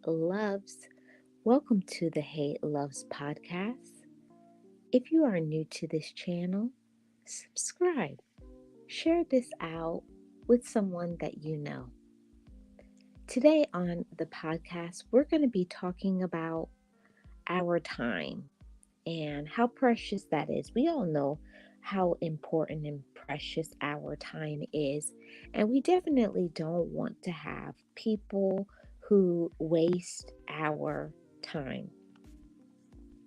loves. Welcome to the Hate Loves podcast. If you are new to this channel, subscribe. Share this out with someone that you know. Today on the podcast, we're going to be talking about our time and how precious that is. We all know how important and precious our time is, and we definitely don't want to have people who waste our time.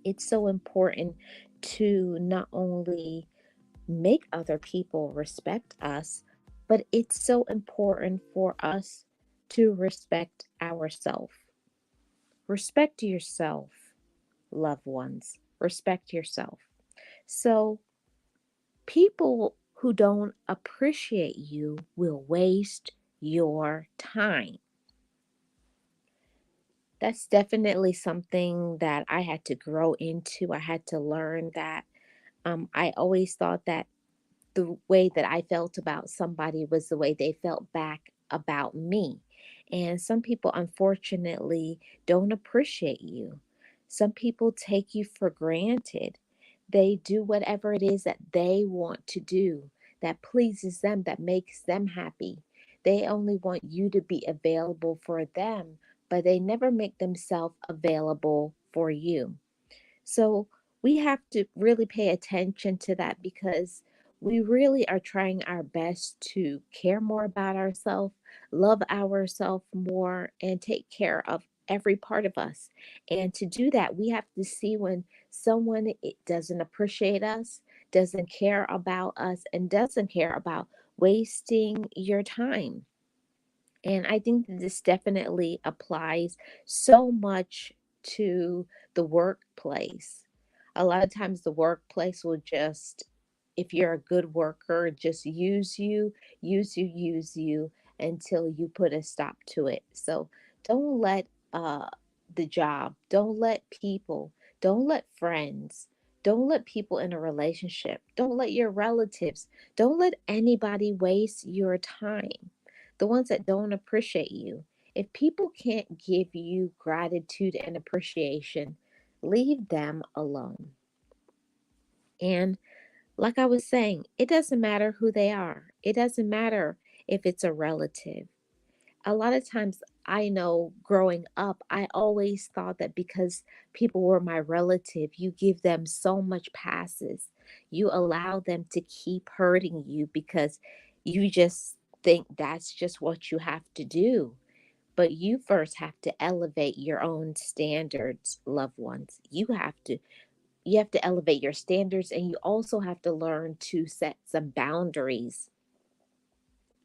It's so important to not only make other people respect us, but it's so important for us to respect ourselves. Respect yourself, loved ones. Respect yourself. So, people who don't appreciate you will waste your time. That's definitely something that I had to grow into. I had to learn that. I always thought that the way that I felt about somebody was the way they felt back about me. And some people, unfortunately, don't appreciate you. Some people take you for granted. They do whatever it is that they want to do that pleases them, that makes them happy. They only want you to be available for them, but they never make themselves available for you. So we have to really pay attention to that because we really are trying our best to care more about ourselves, love ourselves more, and take care of every part of us. And to do that, we have to see when someone doesn't appreciate us, doesn't care about us, and doesn't care about wasting your time. And I think that this definitely applies so much to the workplace. A lot of times, the workplace will just, if you're a good worker, just use you until you put a stop to it. So don't let uh, the job, don't let people, don't let friends, don't let people in a relationship, don't let your relatives, don't let anybody waste your time, the ones that don't appreciate you. If people can't give you gratitude and appreciation, leave them alone. And like I was saying, it doesn't matter who they are, it doesn't matter if it's a relative. A lot of times, I know growing up, I always thought that because people were my relative, you give them so much passes. You allow them to keep hurting you because you just think that's just what you have to do. But you first have to elevate your own standards, loved ones. You have to elevate your standards, and you also have to learn to set some boundaries.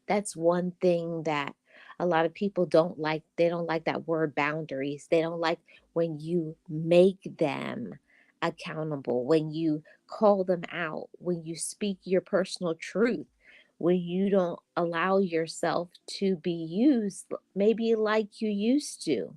That's one thing that a lot of people don't like. They don't like that word boundaries. They don't like when you make them accountable, when you call them out, when you speak your personal truth, when you don't allow yourself to be used maybe like you used to.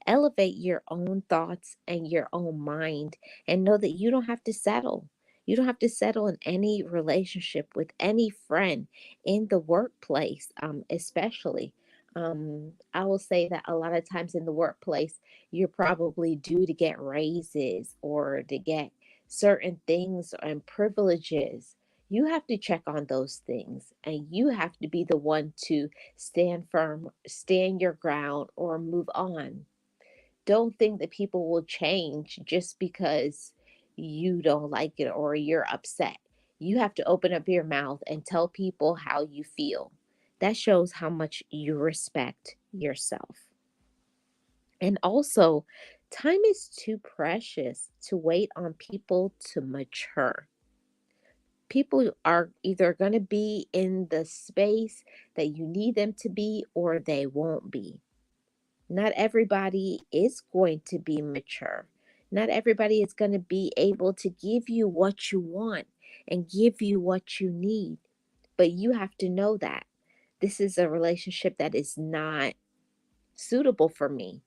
Elevate your own thoughts and your own mind and know that you don't have to settle. You don't have to settle in any relationship with any friend in the workplace, especially. I will say that a lot of times in the workplace, you're probably due to get raises or to get certain things and privileges. You have to check on those things and you have to be the one to stand firm, stand your ground, or move on. Don't think that people will change just because you don't like it or you're upset. You have to open up your mouth and tell people how you feel. That shows how much you respect yourself. And also, time is too precious to wait on people to mature. People are either going to be in the space that you need them to be or they won't be. Not everybody is going to be mature. Not everybody is going to be able to give you what you want and give you what you need. But you have to know that this is a relationship that is not suitable for me.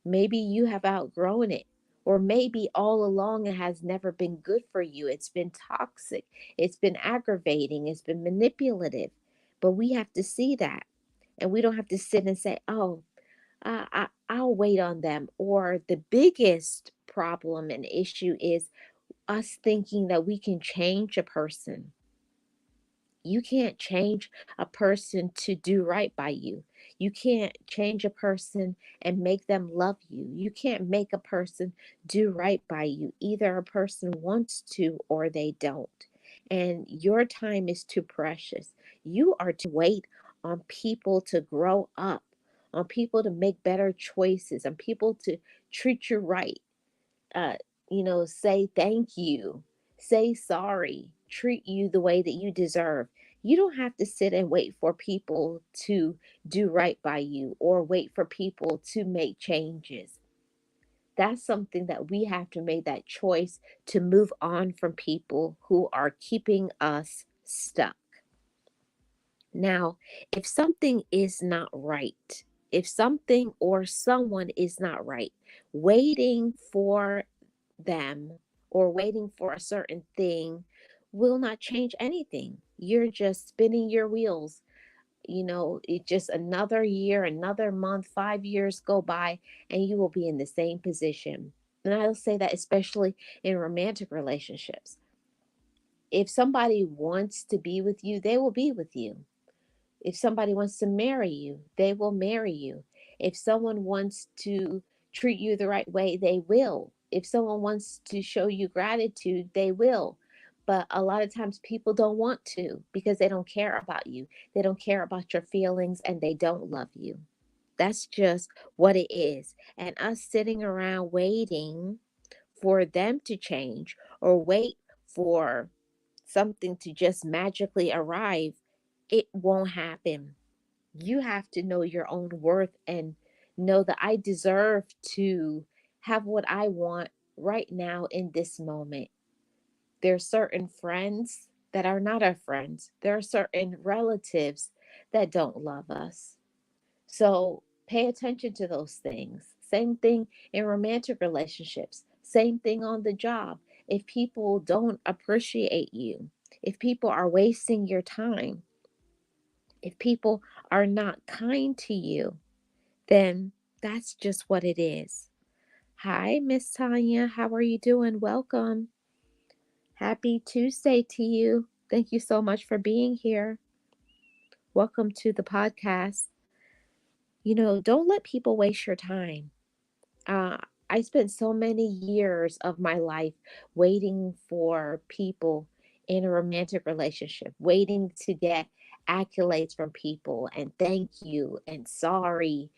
Maybe you have outgrown it. Or maybe all along it has never been good for you. It's been toxic. It's been aggravating. It's been manipulative. But we have to see that. And we don't have to sit and say, oh, I'll wait on them. Or the biggest problem and issue is us thinking that we can change a person. You can't change a person to do right by you. You can't change a person and make them love you. You can't make a person do right by you. Either a person wants to or they don't. And your time is too precious. You are to wait on people to grow up, on people to make better choices, on people to treat you right, uh, say thank you, say sorry, treat you the way that you deserve. You don't have to sit and wait for people to do right by you or wait for people to make changes. That's something that we have to make that choice to move on from people who are keeping us stuck. Now, if something is not right, if something or someone is not right, waiting for them or waiting for a certain thing will not change anything. You're just spinning your wheels. It just another year, another month, 5 years go by, and you will be in the same position. And I'll say that especially in romantic relationships. If somebody wants to be with you, they will be with you. If somebody wants to marry you, they will marry you. If someone wants to treat you the right way, they will. If someone wants to show you gratitude, they will. But a lot of times people don't want to because they don't care about you. They don't care about your feelings and they don't love you. That's just what it is. And us sitting around waiting for them to change or wait for something to just magically arrive, it won't happen. You have to know your own worth and know that I deserve to have what I want right now in this moment. There are certain friends that are not our friends. There are certain relatives that don't love us. So pay attention to those things. Same thing in romantic relationships. Same thing on the job. If people don't appreciate you, if people are wasting your time, if people are not kind to you, then that's just what it is. Hi, Miss Tanya. How are you doing? Welcome. Happy Tuesday to you. Thank you so much for being here. Welcome to the podcast. Don't let people waste your time. Uh, I spent so many years of my life waiting for people in a romantic relationship, waiting to get accolades from people and thank you and sorry.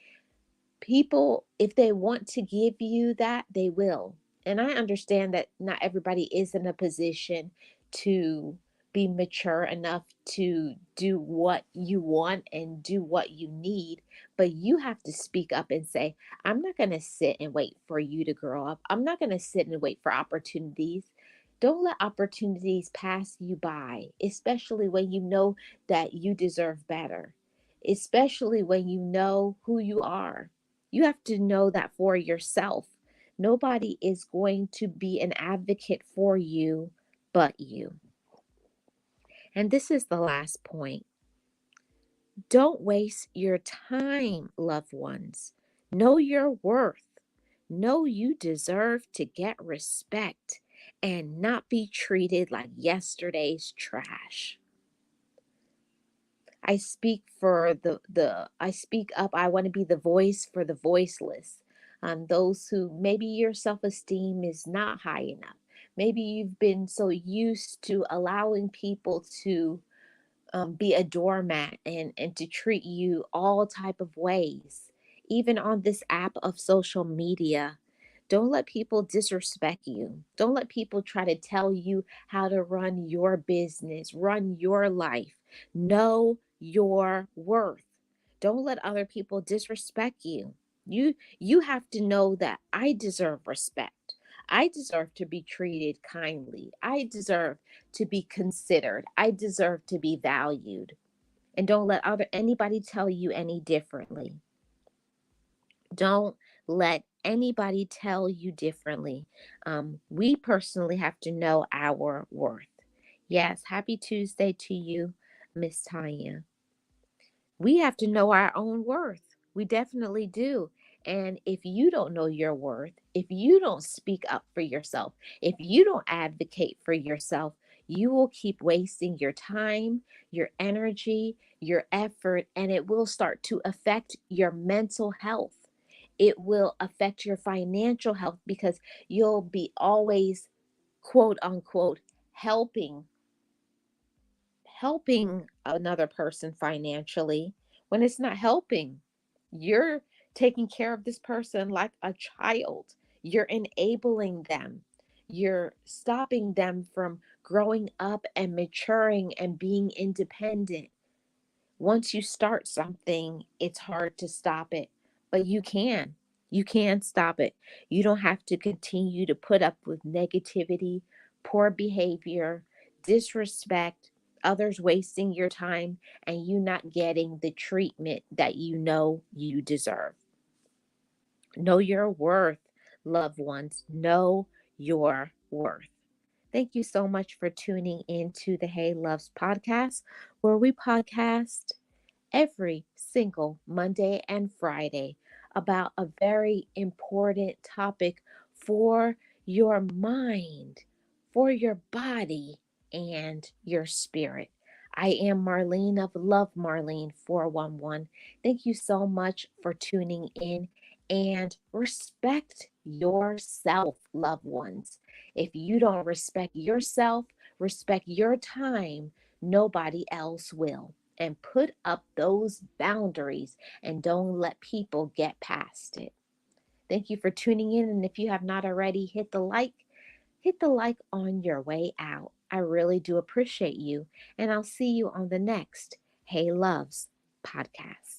People, if they want to give you that, they will. And I understand that not everybody is in a position to be mature enough to do what you want and do what you need, but you have to speak up and say, I'm not going to sit and wait for you to grow up. I'm not going to sit and wait for opportunities. Don't let opportunities pass you by, especially when you know that you deserve better, especially when you know who you are. You have to know that for yourself. Nobody is going to be an advocate for you but you. And this is the last point. Don't waste your time, loved ones. Know your worth. Know you deserve to get respect and not be treated like yesterday's trash. I speak for the I speak up. I want to be the voice for the voiceless. Those who maybe your self-esteem is not high enough. Maybe you've been so used to allowing people to be a doormat and to treat you all type of ways, even on this app of social media. Don't let people disrespect you. Don't let people try to tell you how to run your business, run your life. Know your worth. Don't let other people disrespect you. You have to know that I deserve respect. I deserve to be treated kindly. I deserve to be considered. I deserve to be valued. And don't let anybody tell you any differently. Don't let anybody tell you differently. We personally have to know our worth. Yes, happy Tuesday to you, Miss Tanya. We have to know our own worth. We definitely do. And if you don't know your worth, if you don't speak up for yourself, if you don't advocate for yourself, you will keep wasting your time, your energy, your effort, and it will start to affect your mental health. It will affect your financial health because you'll be always, quote unquote, helping helping another person financially when it's not helping. You're taking care of this person like a child. You're enabling them. You're stopping them from growing up and maturing and being independent. Once you start something, it's hard to stop it, but you can. You can stop it. You don't have to continue to put up with negativity, poor behavior, disrespect, others wasting your time, and you not getting the treatment that you know you deserve. Know your worth, loved ones. Know your worth. Thank you so much for tuning in to the Hey Loves podcast, where we podcast every single Monday and Friday about a very important topic for your mind, for your body, and your spirit. I am Marlene of Love Marlene 411. Thank you so much for tuning in and respect yourself, loved ones. If you don't respect yourself, respect your time, nobody else will. And put up those boundaries and don't let people get past it. Thank you for tuning in. And if you have not already, hit the like on your way out. I really do appreciate you. And I'll see you on the next Hey Loves podcast.